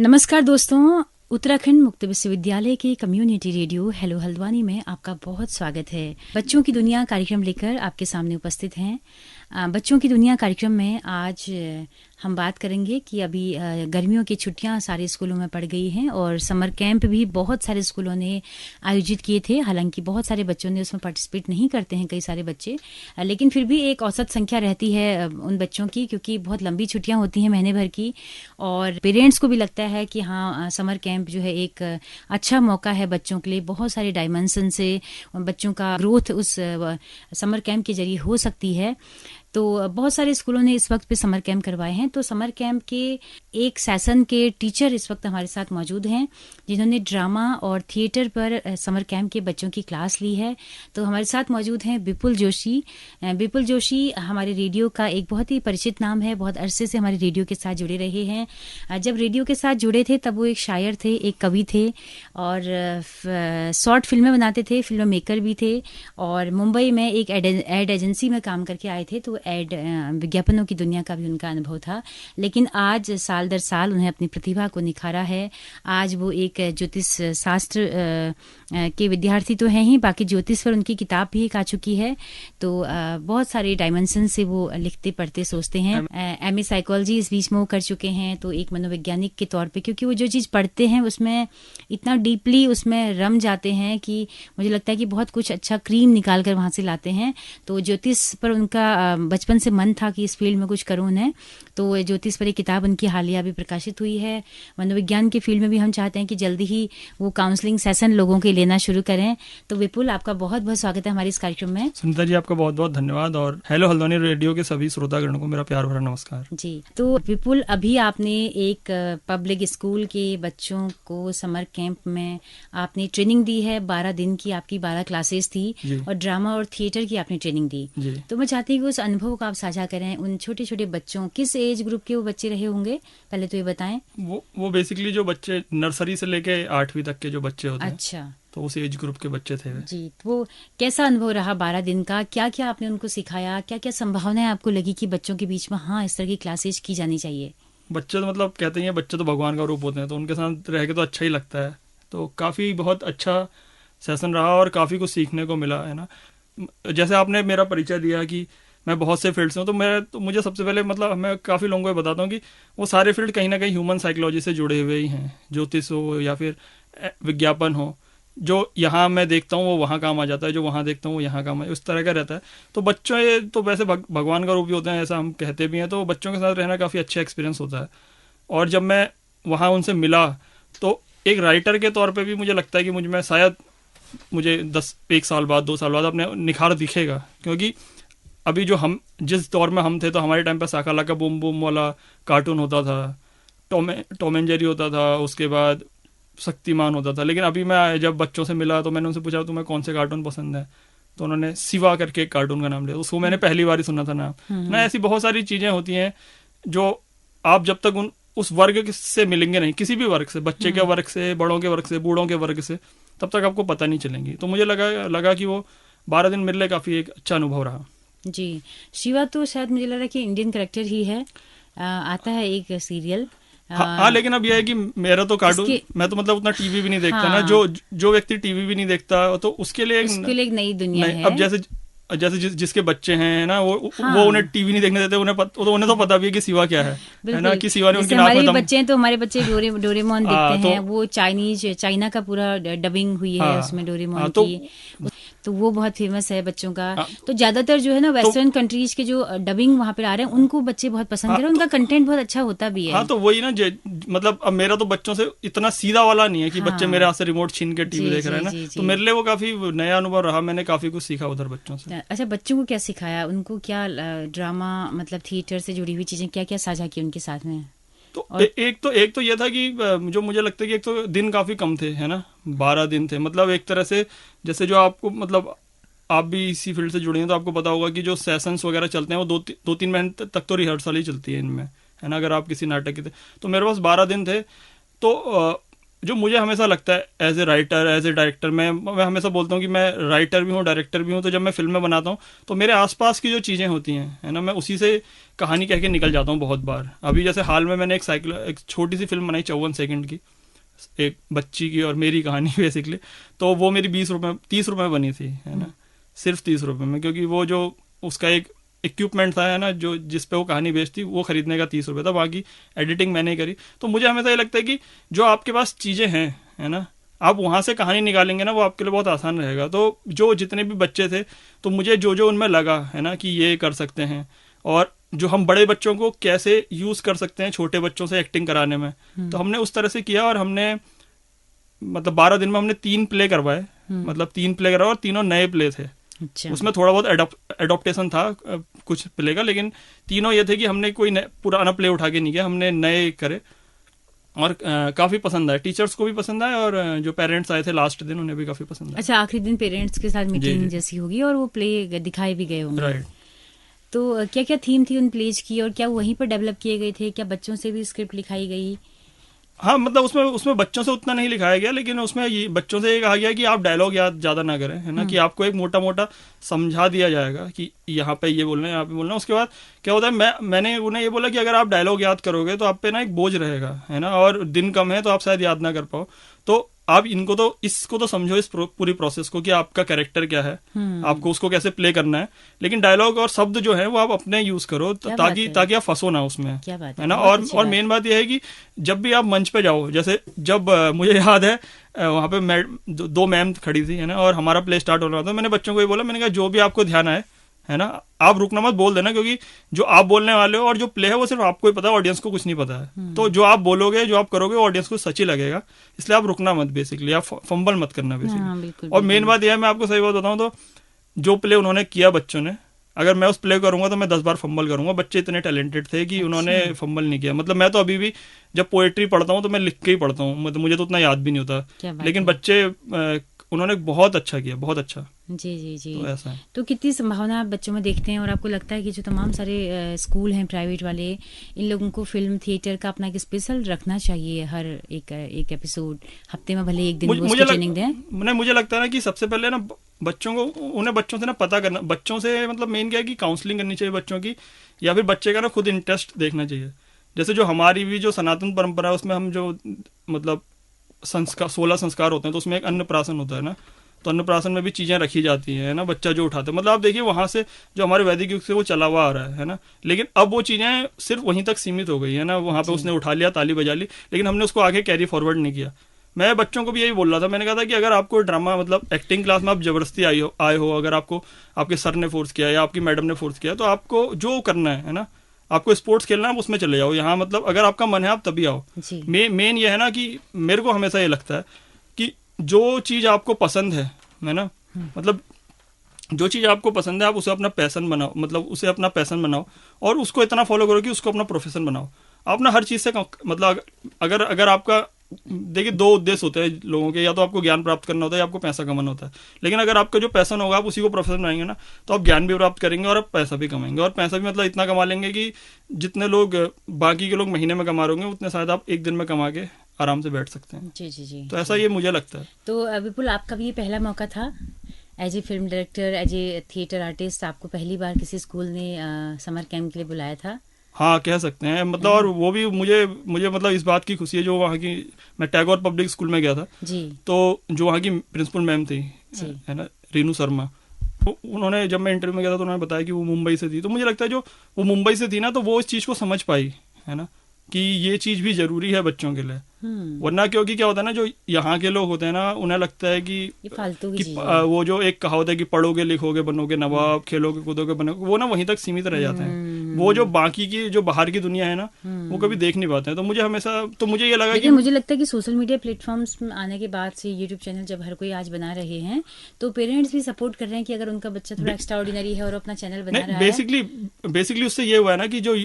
नमस्कार दोस्तों, उत्तराखंड मुक्त विश्वविद्यालय के कम्युनिटी रेडियो हेलो हल्द्वानी में आपका बहुत स्वागत है। बच्चों की दुनिया कार्यक्रम लेकर आपके सामने उपस्थित हैं। बच्चों की दुनिया कार्यक्रम में आज हम बात करेंगे कि अभी गर्मियों की छुट्टियां सारे स्कूलों में पड़ गई हैं और समर कैंप भी बहुत सारे स्कूलों ने आयोजित किए थे। हालांकि बहुत सारे बच्चों ने उसमें पार्टिसिपेट नहीं करते हैं, कई सारे बच्चे, लेकिन फिर भी एक औसत संख्या रहती है उन बच्चों की, क्योंकि बहुत लंबी छुट्टियां होती हैं महीने भर की। और पेरेंट्स को भी लगता है कि हाँ, समर कैंप जो है एक अच्छा मौका है बच्चों के लिए। बहुत सारे डायमेंशन से बच्चों का ग्रोथ उस समर कैंप के जरिए हो सकती है। तो बहुत सारे स्कूलों ने इस वक्त पे समर कैंप करवाए हैं। तो समर कैंप के एक सेशन के टीचर इस वक्त हमारे साथ मौजूद हैं, जिन्होंने ड्रामा और थिएटर पर समर कैंप के बच्चों की क्लास ली है। तो हमारे साथ मौजूद हैं विपुल जोशी। विपुल जोशी हमारे रेडियो का एक बहुत ही परिचित नाम है, बहुत अरसे से हमारे रेडियो के साथ जुड़े रहे हैं। जब रेडियो के साथ जुड़े थे तब वो एक शायर थे, एक कवि थे और शॉर्ट फिल्में बनाते थे, फिल्म मेकर भी थे और मुंबई में एक एड एजेंसी में काम करके आए थे। तो एड विज्ञापनों की दुनिया का भी उनका अनुभव था। लेकिन आज साल दर साल उन्हें अपनी प्रतिभा को निखारा है। आज वो एक ज्योतिष शास्त्र के विद्यार्थी तो हैं ही, बाकी ज्योतिष पर उनकी किताब भी एक आ चुकी है। तो बहुत सारे डायमेंशन से वो लिखते पढ़ते सोचते हैं। एमए साइकोलॉजी इस बीच में वो कर चुके हैं। तो एक मनोवैज्ञानिक के तौर पे, क्योंकि वो जो चीज़ पढ़ते हैं उसमें इतना डीपली उसमें रम जाते हैं कि मुझे लगता है कि बहुत कुछ अच्छा क्रीम निकाल कर वहाँ से लाते हैं। तो ज्योतिष पर उनका बचपन से मन था कि इस फील्ड में कुछ करूँ उन्हें। तो ज्योतिष पर एक किताब उनकी हालिया भी प्रकाशित हुई है। मनोविज्ञान के फील्ड में भी हम चाहते हैं कि जल्दी ही वो काउंसलिंग सेशन लोगों के लेना शुरू करें। तो विपुल, आपका बहुत बहुत स्वागत है हमारे इस कार्यक्रम में। सुनीता जी, आपका बहुत बहुत धन्यवाद और हेलो हल्द्वानी रेडियो के सभी श्रोतागणों को मेरा प्यार भरा नमस्कार जी। तो विपुल, अभी आपने एक पब्लिक स्कूल के बच्चों को समर कैंप में आपने ट्रेनिंग दी है। 12 दिन की आपकी 12 क्लासेस थी और ड्रामा और थिएटर की आपने ट्रेनिंग दी। तो मैं चाहती हूँ कि उस अनुभव को आप साझा करें। उन छोटे छोटे बच्चों, किस एज ग्रुप के वो बच्चे रहे होंगे, पहले तो ये बताएं। वो बेसिकली जो बच्चे नर्सरी से लेके 8वीं तक के जो बच्चे होते हैं, अच्छा, तो उस एज ग्रुप के बच्चे थे वे। जी। तो वो कैसा अनुभव रहा 12 दिन का? क्या क्या आपने उनको सिखाया? क्या क्या संभावनाएं आपको लगी कि बच्चों के बीच में हाँ इस तरह की क्लासेज की जानी चाहिए? बच्चे तो मतलब कहते हैं बच्चे तो भगवान का रूप होते हैं, तो उनके साथ रह के तो अच्छा ही लगता है। तो काफ़ी बहुत अच्छा सेशन रहा और काफ़ी कुछ सीखने को मिला, है ना। जैसे आपने मेरा परिचय दिया कि मैं बहुत से फील्ड से हूँ, तो मुझे सबसे पहले मतलब मैं काफ़ी लोगों को बताता हूँ कि वो सारे फील्ड कहीं ना कहीं ह्यूमन साइकोलॉजी से जुड़े हुए ही हैं। ज्योतिष हो या फिर विज्ञापन हो, जो यहाँ मैं देखता हूँ वो वहाँ काम आ जाता है, जो वहाँ देखता हूँ वो यहाँ काम आ, उस तरह का रहता है। तो बच्चों ये तो वैसे भगवान का रूप भी होते हैं, ऐसा हम कहते भी हैं। तो बच्चों के साथ रहना काफ़ी अच्छा एक्सपीरियंस होता है। और जब मैं वहाँ उनसे मिला तो एक राइटर के तौर पे भी मुझे लगता है कि मुझे 1 साल बाद 2 साल बाद अपने निखार दिखेगा। क्योंकि अभी जो हम जिस दौर में हम थे, तो हमारे टाइम पे साकाला का बूम बूम वाला कार्टून होता था, टॉम एंड जेरी होता था, उसके बाद शक्तिमान होता था। लेकिन अभी मैं जब बच्चों से मिला तो मैंने उनसे पूछा तुम्हें कौन से कार्टून पसंद है, तो उन्होंने शिवा करके एक कार्टून का नाम लिया। उसको मैंने पहली बार ही सुना था नाम ना। ऐसी बहुत सारी चीज़ें होती हैं जो आप जब तक उस वर्ग से मिलेंगे नहीं, किसी भी वर्ग से, बच्चे के वर्ग से, बड़ों के वर्ग से, बूढ़ों के वर्ग से, तब तक आपको पता नहीं चलेंगी। तो मुझे लगा कि वो 12 दिन मेरे लिए काफ़ी एक अच्छा अनुभव रहा। जी। शिवा तो शायद मुझे लग रहा है कि इंडियन कैरेक्टर ही है। आता है एक सीरियल। हाँ, लेकिन अब यह है कि मेरा तो कार्टून, मैं तो मतलब उतना टीवी भी नहीं देखता ना। जो व्यक्ति टीवी भी नहीं देखता तो उसके लिए एक नई दुनिया है। अब जैसे जिसके बच्चे हैं ना, वो उन्हें टीवी नहीं देखने देते। उन्हें तो पता भी है कि शिवा क्या है ना, कि शिवा ने उनकी नाक में हमारे बच्चे हैं तो हमारे बच्चे डोरेमोन देखते हैं। वो चाइना का पूरा डबिंग हुई है उसमें डोरेमोन की। तो वो बहुत फेमस है बच्चों का। तो ज्यादातर जो है ना वेस्टर्न कंट्रीज के जो डबिंग वहाँ पे आ रहे हैं उनको बच्चे बहुत पसंद कर रहे हैं। उनका कंटेंट बहुत अच्छा होता भी है। हाँ, तो वही ना, मतलब अब मेरा तो बच्चों से इतना सीधा वाला नहीं है कि बच्चे मेरे हाथ से रिमोट छीन के टीवी देख रहे हैं ना। तो मेरे लिए वो काफी नया अनुभव रहा। मैंने काफी कुछ सीखा उधर बच्चों से। अच्छा, बच्चों को क्या सिखाया? उनको क्या ड्रामा मतलब थिएटर से जुड़ी हुई चीजें क्या क्या साझा की उनके साथ में? तो एक तो ये था कि जो मुझे लगता है कि एक तो दिन काफी कम थे, है ना। 12 दिन थे, मतलब एक तरह से जैसे जो आपको, मतलब आप भी इसी फील्ड से जुड़े हैं तो आपको पता होगा कि जो सेशंस वगैरह चलते हैं वो 2-3 महीने तक तो रिहर्सल ही चलती है इनमें, है ना, अगर आप किसी नाटक के थे। तो मेरे पास 12 दिन थे। तो जो मुझे हमेशा लगता है as a writer, as a director, मैं हमेशा बोलता हूँ कि मैं राइटर भी हूँ, डायरेक्टर भी हूँ। तो जब मैं फिल्में बनाता हूँ तो मेरे आसपास की जो चीज़ें होती हैं, है ना, मैं उसी से कहानी कह के निकल जाता हूँ बहुत बार। अभी जैसे हाल में मैंने एक छोटी सी फिल्म बनाई 54 सेकंड की, एक बच्ची की और मेरी कहानी बेसिकली। तो वो मेरी 30 रुपये में बनी थी, है ना, सिर्फ 30 रुपये में, क्योंकि वो जो उसका एक इक्विपमेंट था, है ना, जो जिस पे वो कहानी बेस्ड थी, वो खरीदने का 30 रुपये था, बाकी एडिटिंग मैंने करी। तो मुझे हमेशा ये लगता है कि जो आपके पास चीज़ें हैं, है ना, आप वहाँ से कहानी निकालेंगे ना, वो आपके लिए बहुत आसान रहेगा। तो जो जितने भी बच्चे थे, तो मुझे जो जो उनमें लगा, है ना, कि ये कर सकते हैं, और जो हम बड़े बच्चों को कैसे यूज़ कर सकते हैं छोटे बच्चों से एक्टिंग कराने में, तो हमने उस तरह से किया। और हमने मतलब 12 दिन में हमने 3 प्ले करवाए, मतलब 3 प्ले करवाए, और तीनों नए प्ले थे। अच्छा। उसमें थोड़ा बहुत एडोप्टेशन था कुछ प्ले का, लेकिन तीनों ये थे कि हमने कोई पुराना प्ले उठा के नहीं किया, हमने नए करे। और काफ़ी पसंद आए, टीचर्स को भी पसंद आए, और जो पेरेंट्स आए थे लास्ट दिन उन्हें भी काफ़ी पसंद आया। अच्छा, आखिरी दिन पेरेंट्स के साथ मीटिंग जैसी होगी और वो प्ले दिखाए भी गए होंगे। राइट। तो क्या क्या थीम थी उन प्लेज की, और क्या वहीं पर डेवलप किए गए थे, क्या बच्चों से भी स्क्रिप्ट लिखाई गई? हाँ, मतलब उसमें उसमें बच्चों से उतना नहीं लिखाया गया, लेकिन उसमें ये बच्चों से ये कहा गया कि आप डायलॉग याद ज़्यादा ना करें, है ना, कि आपको एक मोटा मोटा समझा दिया जाएगा कि यहाँ पे ये बोलना है, यहाँ पे बोलना है। उसके बाद क्या होता है, मैंने उन्हें ये बोला कि अगर आप डायलॉग याद करोगे तो आप पे ना एक बोझ रहेगा, है ना, और दिन कम है तो आप शायद याद ना कर पाओ। तो आप इसको तो समझो, इस पूरी प्रोसेस को, कि आपका कैरेक्टर क्या है, आपको उसको कैसे प्ले करना है, लेकिन डायलॉग और शब्द जो है वो आप अपने यूज करो, ताकि आप फंसो ना उसमें, है ना। और मेन बात यह है कि जब भी आप मंच पे जाओ, जैसे जब मुझे याद है वहाँ पे दो मैम खड़ी थी, है ना, और हमारा प्ले स्टार्ट हो रहा था, मैंने बच्चों को ये बोला, मैंने कहा जो भी आपको ध्यान आए, है ना, आप रुकना मत, बोल देना, क्योंकि जो आप बोलने वाले हो और जो प्ले है वो सिर्फ आपको ही पता है, ऑडियंस को कुछ नहीं पता है। तो जो आप बोलोगे, जो आप करोगे, ऑडियंस को सच ही लगेगा, इसलिए आप रुकना मत, बेसिकली आप फंबल मत करना बेसिकली। और मेन बात यह है, मैं आपको सही बात बताऊं तो जो प्ले उन्होंने किया बच्चों ने, अगर मैं उस प्ले करूंगा तो मैं 10 बार फंबल करूंगा। बच्चे इतने टैलेंटेड थे कि उन्होंने फंबल नहीं किया। मतलब मैं तो अभी भी जब पोएट्री पढ़ता हूँ तो मैं लिख के ही पढ़ता हूँ, मतलब मुझे तो उतना याद भी नहीं होता, लेकिन बच्चे उन्होंने बहुत अच्छा किया, बहुत अच्छा। जी जी जी। तो ऐसा है। तो कितनी संभावना आप बच्चों में देखते हैं, और आपको लगता है कि जो तमाम सारे स्कूल हैं प्राइवेट वाले, इन लोगों को फिल्म थिएटर का अपना एक स्पेशल रखना चाहिए, हर एक एपिसोड हफ्ते में भले एक दिन ट्रेनिंग दें? मुझे लगता है ना कि सबसे पहले ना बच्चों को, उन्हें बच्चों से ना पता करना, बच्चों से मतलब मेन क्या है कि काउंसलिंग करनी चाहिए बच्चों की, या फिर बच्चे का ना खुद इंटरेस्ट देखना चाहिए। जैसे जो हमारी भी जो सनातन परंपरा है उसमें हम जो मतलब 16 संस्कार होते हैं, तो उसमें एक अन्नप्राशन होता है ना, तो अन्नप्राशन में भी चीज़ें रखी जाती हैं, है ना, बच्चा जो उठाता है, मतलब आप देखिए वहाँ से जो हमारे वैदिक युग से वो चला हुआ आ रहा है ना, लेकिन अब वो चीज़ें सिर्फ वहीं तक सीमित हो गई है ना, वहाँ पे उसने उठा लिया, ताली बजा ली, लेकिन हमने उसको आगे कैरी फॉरवर्ड नहीं किया। मैं बच्चों को भी यही बोल रहा था, मैंने कहा था कि अगर आपको ड्रामा मतलब एक्टिंग क्लास में आप जबरदस्ती आए हो, अगर आपको आपके सर ने फोर्स किया या आपकी मैडम ने फोर्स किया, तो आपको जो करना है ना, आपको स्पोर्ट्स खेलना है, आप उसमें चले जाओ। यहाँ मतलब अगर आपका मन है आप तभी आओ। मेन ये है ना कि मेरे को हमेशा ये लगता है कि जो चीज़ आपको पसंद है ना, मतलब जो चीज़ आपको पसंद है आप उसे अपना पैशन बनाओ, मतलब उसे अपना पैशन बनाओ, और उसको इतना फॉलो करो कि उसको अपना प्रोफेशन बनाओ। आप ना हर चीज़ से मतलब अगर आपका, देखिए 2 उद्देश्य होते हैं लोगों के, या तो आपको ज्ञान प्राप्त करना होता है या आपको पैसा कमाना होता है। लेकिन अगर आपका जो पैशन होगा आप उसी को प्रोफेशन बनाएंगे ना, तो आप ज्ञान भी प्राप्त करेंगे और आप पैसा भी कमाएंगे, और पैसा भी मतलब इतना कमा लेंगे कि जितने लोग बाकी के लोग महीने में कमा रहे होंगे उतने शायद आप एक दिन में कमा के आराम से बैठ सकते हैं। जी जी जी। तो ऐसा ये मुझे लगता है। तो विपुल, आपका भी ये पहला मौका था as a film director, as a theatre artist, आपको पहली बार किसी स्कूल ने समर कैंप के लिए बुलाया था? हाँ, कह सकते हैं, मतलब और वो भी मुझे मतलब इस बात की खुशी है, जो वहाँ की, मैं टैगोर पब्लिक स्कूल में गया था जी, तो जो वहाँ की प्रिंसिपल मैम थी, है ना, रीनू शर्मा, उन्होंने जब मैं इंटरव्यू में गया था तो उन्होंने बताया कि वो मुंबई से थी। तो मुझे लगता है जो वो मुंबई से थी ना, तो वो इस चीज़ को समझ पाई, है ना, कि ये चीज़ भी जरूरी है बच्चों के लिए। वरना क्योंकि क्या होता है ना, जो यहाँ के लोग होते हैं ना, उन्हें लगता है कि फालतू की वो जो एक कहावत है कि पढ़ोगे लिखोगे बनोगे नवाब, खेलोगे कूदोगे बनोगे, वो ना वहीं तक सीमित रह जाते हैं। वो जो बाकी की जो बाहर की दुनिया है ना, वो कभी देख नहीं पाते हैं। तो मुझे ये लगा कि मुझे लगता है कि सोशल मीडिया प्लेटफॉर्म्स आने के बाद से, यूट्यूब चैनल जब हर कोई आज बना रहे हैं, तो पेरेंट्स भी सपोर्ट कर रहे हैं कि अगर उनका बच्चा थोड़ा एक्स्ट्रा ऑर्डिनरी है और अपना चैनल बना रहा है। बेसिकली उससे ये हुआ है ना कि जो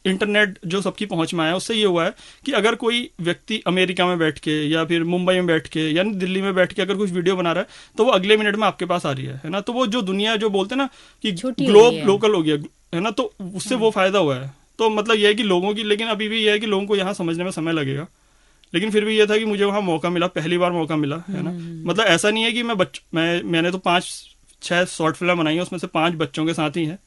इंटरनेट जो सबकी पहुंच में आया, उससे ये हुआ है कि अगर कोई व्यक्ति अमेरिका में बैठ के या फिर मुंबई में बैठ के या दिल्ली में बैठ के अगर कुछ वीडियो बना रहा है, तो वो अगले मिनट में आपके पास आ रही है ना। तो वो जो दुनिया जो बोलते हैं ना कि ग्लोब लोकल हो गया, है ना, तो उससे वो फायदा हुआ है। तो मतलब ये है कि लोगों की, लेकिन अभी भी ये है कि लोगों को यहाँ समझने में समय लगेगा, लेकिन फिर भी ये था कि मुझे वहाँ मौका मिला, पहली बार मौका मिला, है ना। मतलब ऐसा नहीं है कि मैंने तो 5-6 शॉर्ट फिल्म बनाई है, उसमें से 5 बच्चों के साथ ही है।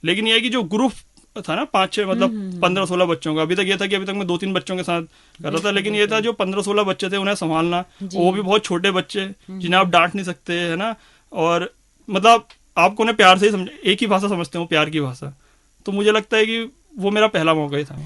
लेकिन ये है कि जो ग्रुप था ना 5-6 मतलब 15-16 बच्चों का, अभी तक ये था कि अभी तक मैं 2-3 बच्चों के साथ कर रहा था, लेकिन ये था जो 15-16 बच्चे थे उन्हें संभालना, वो भी बहुत छोटे बच्चे जिन्हें आप डांट नहीं सकते, है ना। और मतलब आपको उन्हें प्यार से ही समझ, एक ही भाषा समझते हो, प्यार की भाषा। तो मुझे लगता है कि वो मेरा पहला मौका ही था।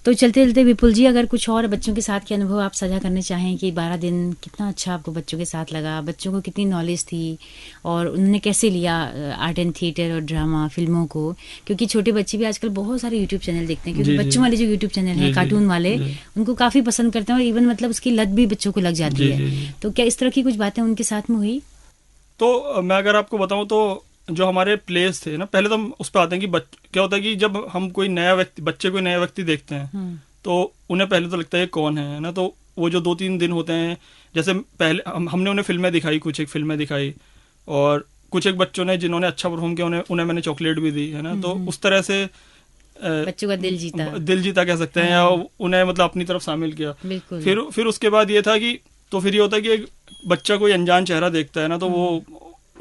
तो चलते चलते विपुल जी, अगर कुछ और बच्चों के साथ के अनुभव आप साझा करने चाहें कि 12 दिन कितना अच्छा आपको बच्चों के साथ लगा, बच्चों को कितनी नॉलेज थी और उन्होंने कैसे लिया आर्ट एंड थिएटर और ड्रामा फिल्मों को, क्योंकि छोटे बच्चे भी आजकल बहुत सारे यूट्यूब चैनल देखते हैं, क्योंकि बच्चों वाले जो यूट्यूब चैनल हैं कार्टून वाले, उनको काफी पसंद करते हैं और इवन मतलब उसकी लत भी बच्चों को लग जाती है। तो क्या इस तरह की कुछ बातें उनके साथ में हुई? तो मैं अगर आपको बताऊं तो जो हमारे प्लेस थे ना, पहले तो हम उस पर आते हैं कि क्या होता है कि जब हम कोई नया व्यक्ति देखते हैं तो उन्हें पहले तो लगता है कौन है ना। तो वो जो 2-3 दिन होते हैं, जैसे पहले हमने उन्हें फिल्में दिखाई, कुछ एक फिल्में दिखाई, और कुछ एक बच्चों ने जिन्होंने अच्छा परफॉर्म किया उन्हें मैंने चॉकलेट भी दी, है ना। तो उस तरह से बच्चों का दिल जीता कह सकते हैं, या उन्हें मतलब अपनी तरफ शामिल किया। फिर उसके बाद ये था कि तो फिर ये होता है कि एक बच्चा कोई अनजान चेहरा देखता है ना, तो वो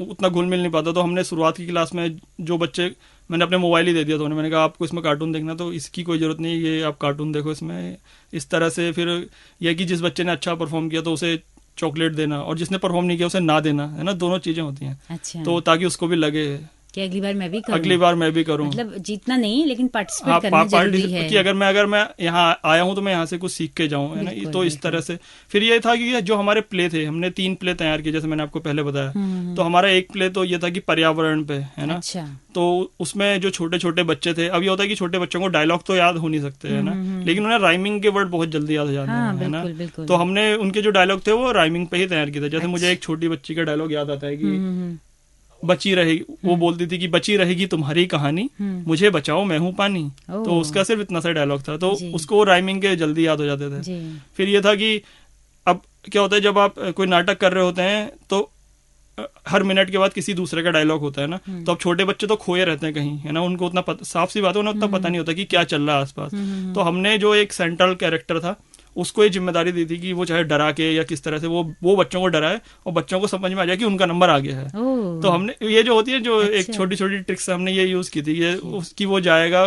उतना घुल मिल नहीं पाता। तो हमने शुरुआत की क्लास में जो बच्चे, मैंने अपने मोबाइल ही दे दिया था उन्हें, मैंने कहा आपको इसमें कार्टून देखना तो इसकी कोई जरूरत नहीं, ये आप कार्टून देखो इसमें, इस तरह से। फिर यह कि जिस बच्चे ने अच्छा परफॉर्म किया तो उसे चॉकलेट देना, और जिसने परफॉर्म नहीं किया उसे ना देना, है ना। दोनों चीजें होती हैं। अच्छा। तो ताकि उसको भी लगे कि अगली बार मैं भी करूं, मतलब जीतना नहीं लेकिन पार्टिसिपेट करना जरूरी है, कि अगर मैं यहाँ आया हूँ तो मैं यहाँ से कुछ सीख के जाऊँ, है ना। तो इस तरह से फिर ये था कि जो हमारे प्ले थे, हमने 3 प्ले तैयार किए, जैसे मैंने आपको पहले बताया। तो हमारा एक प्ले तो ये था कि पर्यावरण पे, है ना। अच्छा। तो उसमें जो छोटे छोटे बच्चे थे, अब ये होता है कि छोटे बच्चों को डायलॉग तो याद हो नहीं सकते, है ना, लेकिन उन्हें राइमिंग के वर्ड बहुत जल्दी याद हो जाते हैं, है ना। तो हमने उनके जो डायलॉग थे वो राइमिंग पे ही तैयार किए थे। जैसे मुझे एक छोटी बच्ची का डायलॉग याद आता है कि बची रहेगी, वो बोलती थी कि बची रहेगी तुम्हारी कहानी, मुझे बचाओ मैं हूं पानी। तो उसका सिर्फ इतना सा डायलॉग था, तो उसको राइमिंग के जल्दी याद हो जाते थे। फिर ये था कि अब क्या होता है, जब आप कोई नाटक कर रहे होते हैं तो हर मिनट के बाद किसी दूसरे का डायलॉग होता है ना। तो अब छोटे बच्चे तो खोए रहते हैं कहीं, है ना, उनको उतना साफ सी बात है, उन्हें उतना पता नहीं होता कि क्या चल रहा है आसपास। तो हमने जो एक सेंट्रल कैरेक्टर था उसको ये जिम्मेदारी दी थी कि वो चाहे डरा के या किस तरह से वो बच्चों को डराए और बच्चों को समझ में आ जाए कि उनका नंबर आ गया है। तो हमने ये जो होती है जो एक छोटी छोटी ट्रिक्स हमने ये यूज की थी, ये उसकी वो जाएगा,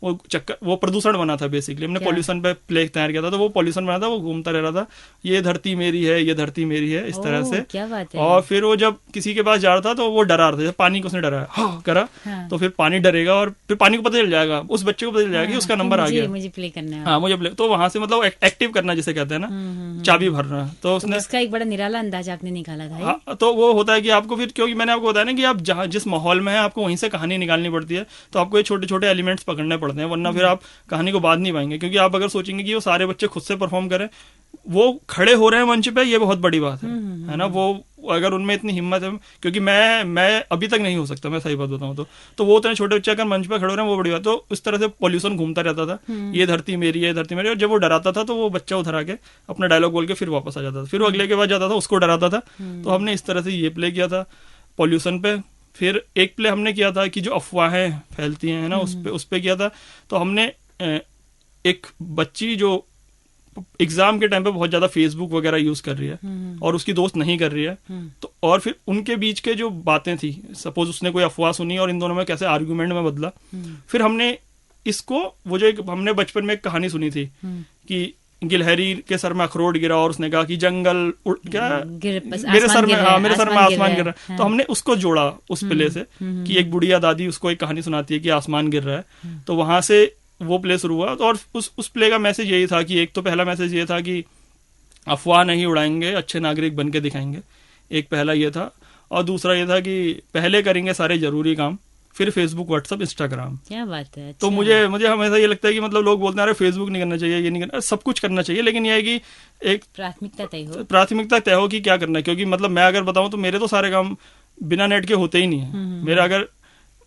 वो प्रदूषण बना था बेसिकली। हमने पॉल्यूशन पे प्ले तैयार किया था, तो वो पॉल्यूशन बना था, वो घूमता रह रहा था, ये धरती मेरी है, ये धरती मेरी है, इस तरह से। क्या बात है। और फिर वो जब किसी के पास जा रहा था तो वो डरा रहा था, पानी को उसने डराया, हाँ करा, तो फिर पानी डरेगा और फिर पानी को पता चल जाएगा, उस बच्चे को पता चल जाएगा कि उसका नंबर आ गया, मुझे प्ले करना है। हाँ मुझे प्ले। तो वहां से मतलब एक्टिव करना जिसे कहते हैं ना, चाबी भरना। तो उसने इसका एक बड़ा निराला अंदाज आपने निकाला था। तो वो होता है कि आपको फिर, क्योंकि मैंने आपको बताया ना कि आप जहाँ जिस माहौल में है आपको वहीं से कहानी निकालनी पड़ती है, तो आपको ये छोटे छोटे एलिमेंट्स पकड़ने पड़ते हैं, वरना फिर आप कहानी को बांध नहीं पाएंगे। क्योंकि आप अगर सोचेंगे कि वो सारे बच्चे खुद से परफॉर्म करें, वो खड़े हो रहे हैं मंच पे, ये बहुत बड़ी बात है ना। वो अगर उनमें इतनी हिम्मत है, क्योंकि मैं अभी तक नहीं हो सकता, मैं सही बात बताऊं तो वो उतने छोटे बच्चे अगर मंच पे खड़े हो रहे हैं वो बड़ी बात। तो इस तरह से पॉल्यूशन घूमता रहता था, ये धरती मेरी है, ये धरती मेरी। और जब वो डराता था तो वो बच्चा उधर आके अपना डायलॉग बोल के फिर वापस आ जाता था, फिर वो अगले के बाद जाता था, उसको डराता था। तो हमने इस तरह से ये प्ले किया था पॉल्यूशन पे। फिर एक प्ले हमने किया था कि जो अफवाहें फैलती हैं ना, उस पे किया था। तो हमने एक बच्ची जो एग्जाम के टाइम पे बहुत ज्यादा फेसबुक वगैरह यूज कर रही है और उसकी दोस्त नहीं कर रही है, तो और फिर उनके बीच के जो बातें थी, सपोज उसने कोई अफवाह सुनी और इन दोनों में कैसे आर्गुमेंट में बदला। फिर हमने इसको, वो जो एक हमने बचपन में एक कहानी सुनी थी कि गिलहरी के सर में अखरोट गिरा और उसने कहा कि जंगल मेरे सर में आसमान गिर रहा है। तो हमने उसको जोड़ा उस प्ले से कि एक बुढ़िया दादी उसको एक कहानी सुनाती है कि आसमान गिर रहा है। तो वहां से वो प्ले शुरू हुआ। और उस प्ले का मैसेज यही था कि एक तो पहला मैसेज ये था कि अफवाह नहीं उड़ाएंगे, अच्छे नागरिक बन के दिखाएंगे, एक पहला ये था। और दूसरा ये था कि पहले करेंगे सारे जरूरी काम, फिर फेसबुक, व्हाट्सएप, इंस्टाग्राम। क्या बात है। अच्छा। तो मुझे हमेशा ये लगता है कि मतलब लोग बोलते हैं अरे फेसबुक नहीं करना चाहिए, ये नहीं करना, सब कुछ करना चाहिए, लेकिन ये है कि एक प्राथमिकता तय हो कि क्या करना है। क्योंकि मतलब मैं अगर बताऊं तो मेरे तो सारे काम बिना नेट के होते ही नहीं है। मेरा अगर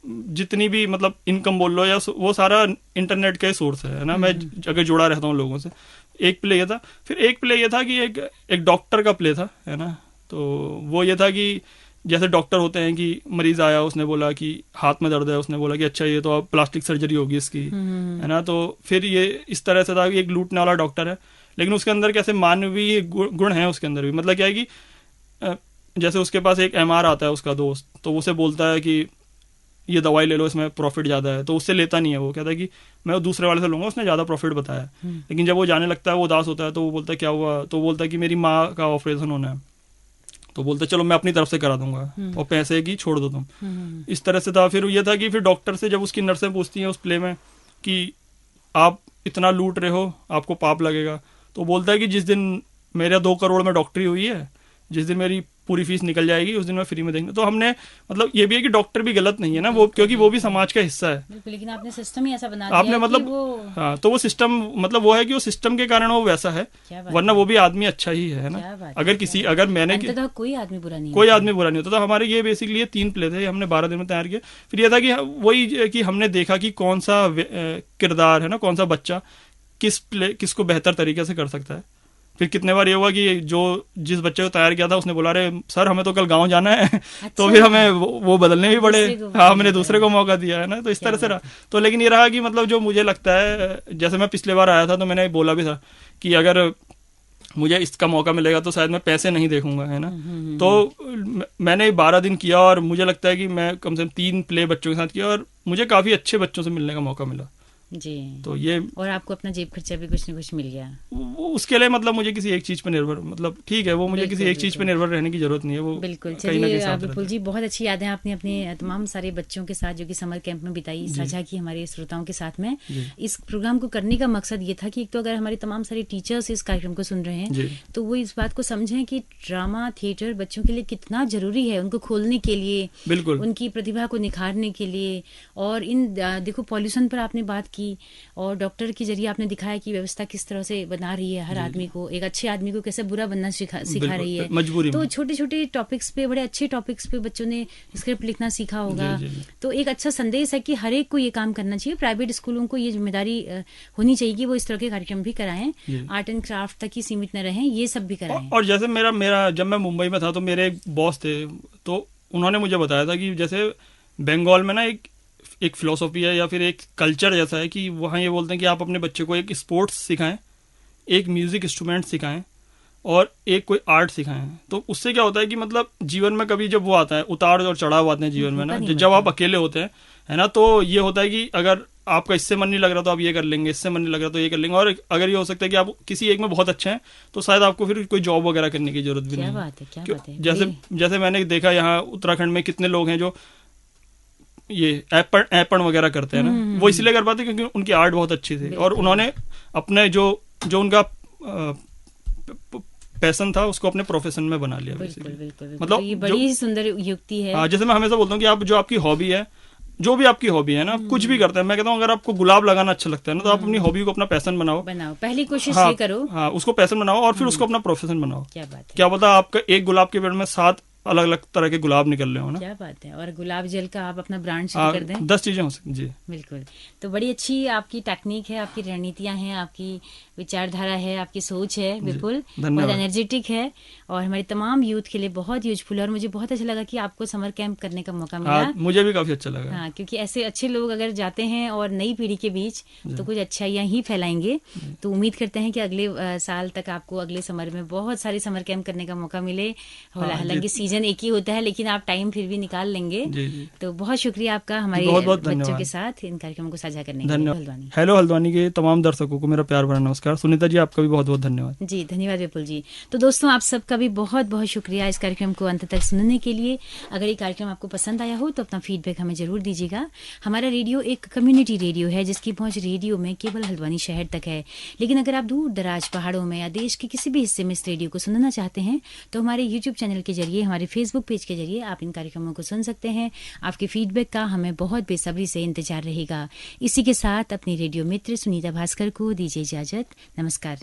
जितनी भी मतलब इनकम बोल लो या वो सारा इंटरनेट का ही सोर्स है ना। मैं अगर जुड़ा रहता हूँ लोगों से। एक प्ले ये था। फिर एक प्ले ये था कि एक डॉक्टर का प्ले था, है ना। तो वो ये था कि जैसे डॉक्टर होते हैं कि मरीज आया, उसने बोला कि हाथ में दर्द है, उसने बोला कि अच्छा ये तो अब प्लास्टिक सर्जरी होगी इसकी, है ना। तो फिर ये इस तरह से था कि एक लूटने वाला डॉक्टर है, लेकिन उसके अंदर कैसे मानवीय गुण हैं उसके अंदर भी। मतलब क्या है कि जैसे उसके पास एक MR आता है उसका दोस्त, तो उसे बोलता है कि ये दवाई ले लो, इसमें प्रॉफिट ज़्यादा है, तो उससे लेता नहीं है। वो कहता है कि मैं दूसरे वाले से लूँगा, उसने ज़्यादा प्रॉफिट बताया। लेकिन जब वो जाने लगता है, वो उदास होता है, तो वो बोलता है क्या हुआ, तो वो बोलता है कि मेरी माँ का ऑपरेशन होना है। तो बोलते चलो मैं अपनी तरफ से करा दूंगा और पैसे की छोड़ दो तुम। इस तरह से था। फिर ये था कि फिर डॉक्टर से जब उसकी नर्सें पूछती हैं उस प्ले में कि आप इतना लूट रहे हो, आपको पाप लगेगा, तो बोलता है कि जिस दिन मेरा 2 करोड़ में डॉक्टरी हुई है, जिस दिन मेरी पूरी फीस निकल जाएगी, उस दिन मैं फ्री में देंगे। तो हमने मतलब ये भी है कि डॉक्टर भी गलत नहीं है ना, वो क्योंकि वो भी समाज का हिस्सा है। लेकिन आपने सिस्टम ही ऐसा बना दिया आपने मतलब वो... हाँ, तो वो सिस्टम मतलब वो है कि वो सिस्टम के कारण वो वैसा है, वरना वो भी आदमी अच्छा ही है ना। अगर मैंने तो कोई आदमी बुरा नहीं, कोई आदमी बुरा नहीं होता। तो हमारे ये बेसिकली ये 3 प्ले थे, हमने 12 दिन में तैयार किए। फिर ये था कि वही कि हमने देखा कि कौन सा किरदार है ना, कौन सा बच्चा किसको बेहतर तरीके से कर सकता है। फिर कितने बार ये हुआ कि जिस बच्चे को तैयार किया था उसने बोला अरे सर हमें तो कल गांव जाना है। अच्छा। तो फिर हमें वो बदलने भी पड़े। हाँ, हमने दूसरे को मौका दिया है ना, तो इस तरह से रहा। तो लेकिन ये रहा कि मतलब जो मुझे लगता है, जैसे मैं पिछले बार आया था तो मैंने बोला भी था कि अगर मुझे इसका मौका मिलेगा तो शायद मैं पैसे नहीं देखूंगा, है ना। तो मैंने 12 दिन किया और मुझे लगता है कि मैं कम से कम 3 प्ले बच्चों के साथ किया और मुझे काफी अच्छे बच्चों से मिलने का मौका मिला जी। तो ये, और आपको अपना जेब खर्चा भी कुछ न कुछ मिल गया। वो उसके लिए मतलब मुझे किसी एक चीज पे निर्भर, मतलब ठीक है, वो मुझे किसी एक चीज पे निर्भर रहने की जरूरत नहीं है। वो बिल्कुल। चलिए विपुल जी, बहुत अच्छी यादें आपने अपने तमाम सारे बच्चों के साथ जो कि समर कैंप में बिताई, साझा की हमारे श्रोताओं के साथ में। इस प्रोग्राम को करने का मकसद ये था कि एक तो अगर हमारे तमाम सारे टीचर्स इस कार्यक्रम को सुन रहे हैं तो वो इस बात को समझें कि ड्रामा थिएटर बच्चों के लिए कितना जरूरी है, उनको खोलने के लिए, बिल्कुल उनकी प्रतिभा को निखारने के लिए। और इन देखो पॉल्यूशन पर आपने बात की और डॉक्टर के जरिए आपने दिखाया कि व्यवस्था किस तरह से बना रही है हर आदमी को, एक अच्छे आदमी को कैसे बुरा बनना सिखा रही है मजबूरी। तो छोटे छोटे टॉपिक्स पे, बड़े अच्छे टॉपिक्स पे बच्चों ने स्क्रिप्ट लिखना सीखा होगा। तो एक अच्छा संदेश है कि हर एक को ये काम करना चाहिए। प्राइवेट स्कूलों को ये जिम्मेदारी होनी चाहिए कि वो इस तरह के कार्यक्रम भी कराएं, आर्ट एंड क्राफ्ट तक ही सीमित न रहें, ये सब भी कराएं। और जैसे मेरा जब मैं मुंबई में था तो मेरे एक बॉस थे, तो उन्होंने मुझे बताया था कि जैसे बंगाल में ना एक फिलोसॉफी है या फिर एक कल्चर जैसा है कि वहाँ ये बोलते हैं कि आप अपने बच्चे को एक स्पोर्ट्स सिखाएं, एक म्यूजिक इंस्ट्रूमेंट सिखाएं और एक कोई आर्ट सिखाएं। तो उससे क्या होता है कि मतलब जीवन में कभी जब वो आता है, उतार और चढ़ाव आते हैं जीवन में ना, जब आप अकेले होते हैं, है ना, तो ये होता है कि अगर आपका इससे मन नहीं लग रहा तो आप ये कर लेंगे, इससे मन नहीं लग रहा तो ये कर लेंगे। और अगर ये हो सकता है कि आप किसी एक में बहुत अच्छे हैं तो शायद आपको फिर कोई जॉब वगैरह करने की जरूरत भी नहीं है। क्या बात है। जैसे मैंने देखा यहाँ उत्तराखंड में कितने लोग हैं जो ये एपण वगैरह करते हैं ना, वो इसलिए कर पाते क्योंकि उनकी आर्ट बहुत अच्छी थी और उन्होंने अपने जो उनका पैशन था उसको अपने प्रोफेशन में बना लिया। बिल्कुल। मतलब ये बड़ी सुंदर युक्ति है। जैसे मैं हमेशा बोलता हूँ कि आप जो आपकी हॉबी है, जो भी आपकी हॉबी है ना, कुछ भी करते हैं, मैं कहता हूँ अगर आपको गुलाब लगाना अच्छा लगता है ना तो आप अपनी हॉबी को अपना पैशन बनाओ। पहली कोशिश ये करो। हाँ, उसको पैशन बनाओ और फिर उसको अपना प्रोफेशन बनाओ। क्या पता आपका एक गुलाब के पेड़ में 7 अलग अलग तरह के गुलाब निकल रहे हो ना। क्या बात है। और गुलाब जल का आप अपना ब्रांड शुरू कर दें, 10 चीजें हो सकती। जी बिल्कुल। तो बड़ी अच्छी आपकी टेक्निक है, आपकी रणनीतियां हैं, आपकी विचारधारा है, आपकी सोच है विपुल, बहुत एनर्जेटिक है और हमारे तमाम यूथ के लिए बहुत यूजफुल है। और मुझे बहुत अच्छा लगा कि आपको समर कैंप करने का मौका मिला। मुझे भी काफी अच्छा लगा। हाँ, क्योंकि ऐसे अच्छे लोग अगर जाते हैं और नई पीढ़ी के बीच तो कुछ अच्छाइयाँ ही फैलाएंगे। तो उम्मीद करते हैं कि अगले साल तक आपको अगले समर में बहुत सारे समर कैंप करने का मौका मिले। हालांकि सीजन एक ही होता है लेकिन आप टाइम फिर भी निकाल लेंगे। तो बहुत शुक्रिया आपका हमारे बच्चों के साथ इन कार्यक्रमों को साझा करने के लिए। हल्द्वानी हेलो हल्द्वानी के तमाम दर्शकों को मेरा प्यार भरा नमस्कार। सुनीता जी, आपका भी बहुत बहुत धन्यवाद। जी धन्यवाद विपुल जी। तो दोस्तों, आप सबका भी बहुत बहुत शुक्रिया इस कार्यक्रम को अंत तक सुनने के लिए। अगर ये कार्यक्रम आपको पसंद आया हो तो अपना फीडबैक हमें जरूर दीजिएगा। हमारा रेडियो एक कम्युनिटी रेडियो है जिसकी पहुंच रेडियो में केवल हल्द्वानी शहर तक है। लेकिन अगर आप दूर दराज पहाड़ों में या देश के किसी भी हिस्से में इस रेडियो को सुनना चाहते हैं तो हमारे यूट्यूब चैनल के जरिए, हमारे फेसबुक पेज के जरिए आप इन कार्यक्रमों को सुन सकते हैं। आपके फीडबैक का हमें बहुत बेसब्री से इंतजार रहेगा। इसी के साथ अपनी रेडियो मित्र सुनीता भास्कर को दीजिए इजाजत। नमस्कार।